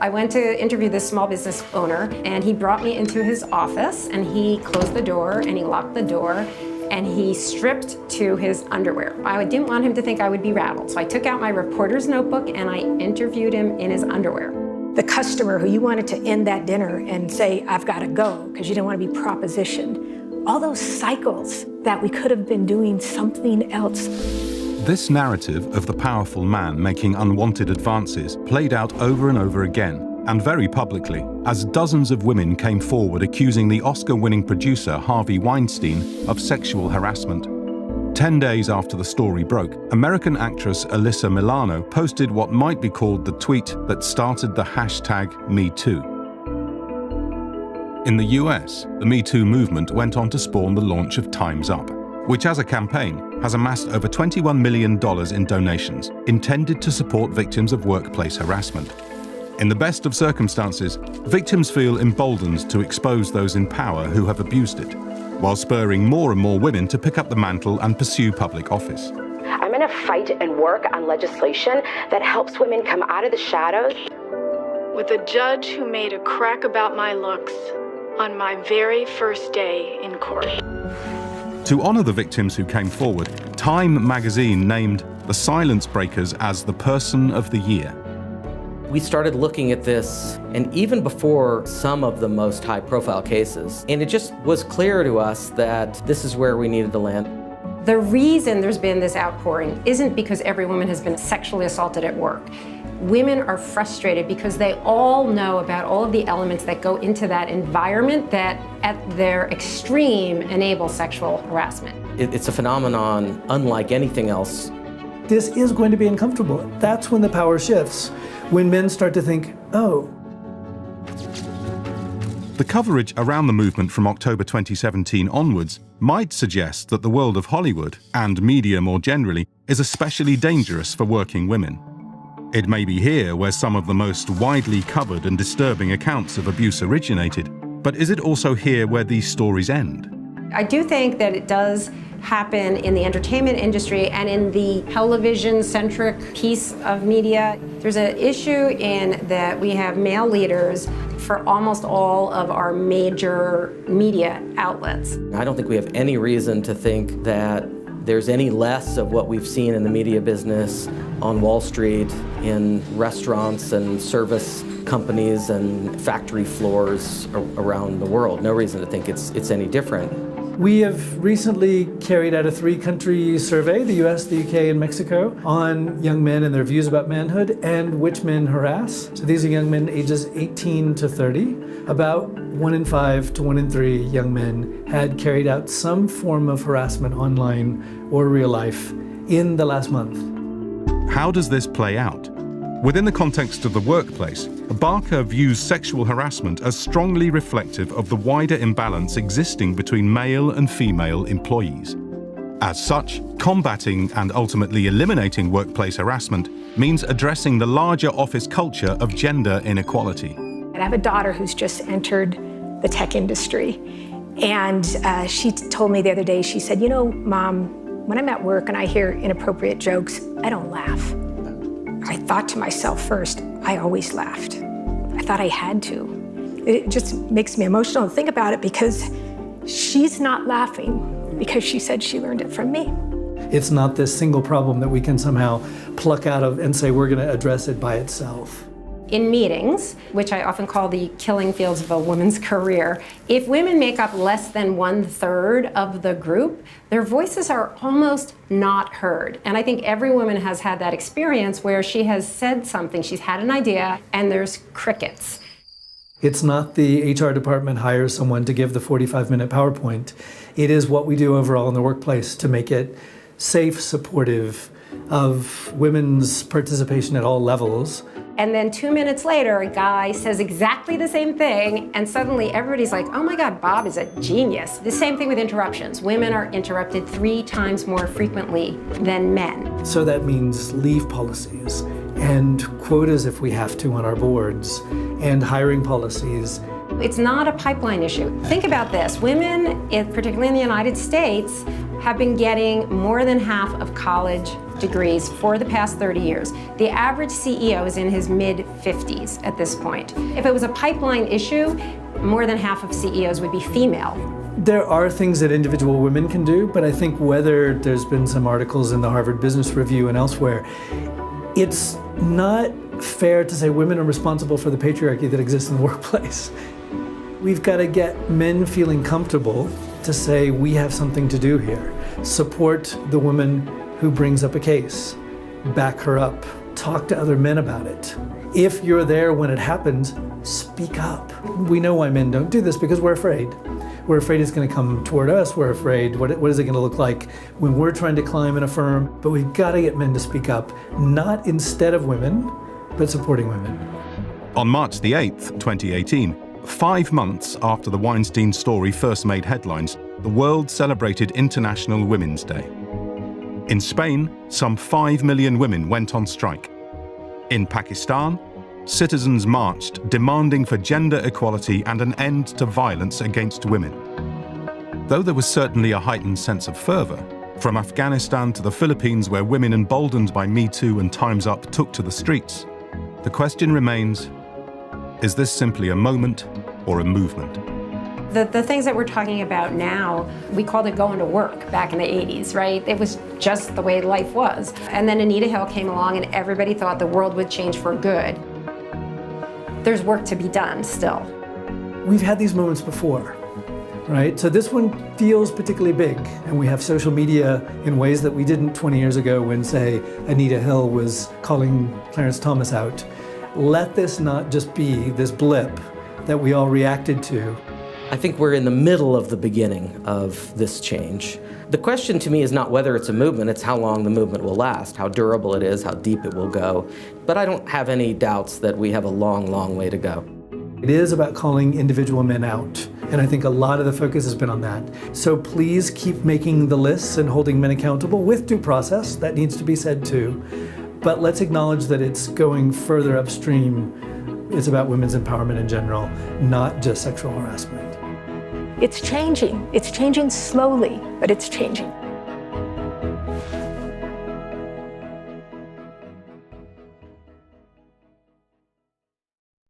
I went to interview this small business owner, and he brought me into his office, and he closed the door, and he locked the door, and he stripped to his underwear. I didn't want him to think I would be rattled, so I took out my reporter's notebook, and I interviewed him in his underwear. The customer who you wanted to end that dinner and say, I've got to go, because you didn't want to be propositioned. All those cycles that we could have been doing something else. This narrative of the powerful man making unwanted advances played out over and over again, and very publicly, as dozens of women came forward accusing the Oscar-winning producer Harvey Weinstein of sexual harassment. 10 days after the story broke, American actress Alyssa Milano posted what might be called the tweet that started the hashtag #MeToo. In the US, the Me Too movement went on to spawn the launch of Time's Up, which as a campaign has amassed over $21 million in donations intended to support victims of workplace harassment. In the best of circumstances, victims feel emboldened to expose those in power who have abused it, while spurring more and more women to pick up the mantle and pursue public office. I'm going to fight and work on legislation that helps women come out of the shadows. With a judge who made a crack about my looks on my very first day in court. To honor the victims who came forward, Time magazine named the Silence Breakers as the Person of the Year. We started looking at this, and even before some of the most high-profile cases, and it just was clear to us that this is where we needed to land. The reason there's been this outpouring isn't because every woman has been sexually assaulted at work. Women are frustrated because they all know about all of the elements that go into that environment that, at their extreme, enable sexual harassment. It's a phenomenon unlike anything else. This is going to be uncomfortable. That's when the power shifts, when men start to think, oh. The coverage around the movement from October 2017 onwards might suggest that the world of Hollywood, and media more generally, is especially dangerous for working women. It may be here where some of the most widely covered and disturbing accounts of abuse originated, but is it also here where these stories end? I do think that it does happen in the entertainment industry and in the television-centric piece of media. There's an issue in that we have male leaders for almost all of our major media outlets. I don't think we have any reason to think that there's any less of what we've seen in the media business on Wall Street, in restaurants and service companies and factory floors around the world. No reason to think it's any different. We have recently carried out a 3-country survey, the US, the UK, and Mexico, on young men and their views about manhood and which men harass. So these are young men ages 18 to 30. About 1 in 5 to 1 in 3 young men had carried out some form of harassment online or real life in the last month. How does this play out? Within the context of the workplace, Barker views sexual harassment as strongly reflective of the wider imbalance existing between male and female employees. As such, combating and ultimately eliminating workplace harassment means addressing the larger office culture of gender inequality. I have a daughter who's just entered the tech industry, and she told me the other day, she said, you know, Mom, when I'm at work and I hear inappropriate jokes, I don't laugh. I thought to myself first, I always laughed. I thought I had to. It just makes me emotional to think about it because she's not laughing because she said she learned it from me. It's not this single problem that we can somehow pluck out of and say we're going to address it by itself. In meetings, which I often call the killing fields of a woman's career, if women make up less than 1/3 of the group, their voices are almost not heard. And I think every woman has had that experience where she has said something, she's had an idea, and there's crickets. It's not the HR department hires someone to give the 45-minute PowerPoint. It is what we do overall in the workplace to make it safe, supportive of women's participation at all levels. And then 2 minutes later, a guy says exactly the same thing, and suddenly everybody's like, oh my God, Bob is a genius. The same thing with interruptions. Women are interrupted 3 times more frequently than men. So that means leave policies and quotas if we have to on our boards, and hiring policies. It's not a pipeline issue. Think about this. Women, particularly in the United States, have been getting more than half of college degrees for the past 30 years. The average CEO is in his mid-50s at this point. If it was a pipeline issue, more than half of CEOs would be female. There are things that individual women can do, but I think whether there's been some articles in the Harvard Business Review and elsewhere, it's not fair to say women are responsible for the patriarchy that exists in the workplace. We've got to get men feeling comfortable to say we have something to do here. Support the woman who brings up a case. Back her up. Talk to other men about it. If you're there when it happens, speak up. We know why men don't do this because we're afraid. We're afraid it's going to come toward us. We're afraid, what is it going to look like when we're trying to climb in a firm? But we've got to get men to speak up, not instead of women, but supporting women. On March the 8th, 2018, 5 months after the Weinstein story first made headlines, the world celebrated International Women's Day. In Spain, some 5 million women went on strike. In Pakistan, citizens marched demanding for gender equality and an end to violence against women. Though there was certainly a heightened sense of fervor, from Afghanistan to the Philippines, where women emboldened by Me Too and Time's Up took to the streets, the question remains, is this simply a moment or a movement? The things that we're talking about now, we called it going to work back in the 80s, right? It was just the way life was. And then Anita Hill came along and everybody thought the world would change for good. There's work to be done still. We've had these moments before, right? So this one feels particularly big, and we have social media in ways that we didn't 20 years ago when, say, Anita Hill was calling Clarence Thomas out. Let this not just be this blip that we all reacted to. I think we're in the middle of the beginning of this change. The question to me is not whether it's a movement, it's how long the movement will last, how durable it is, how deep it will go. But I don't have any doubts that we have a long, long way to go. It is about calling individual men out, and I think a lot of the focus has been on that. So please keep making the lists and holding men accountable with due process. That needs to be said too. But let's acknowledge that it's going further upstream. It's about women's empowerment in general, not just sexual harassment. It's changing. It's changing slowly, but it's changing.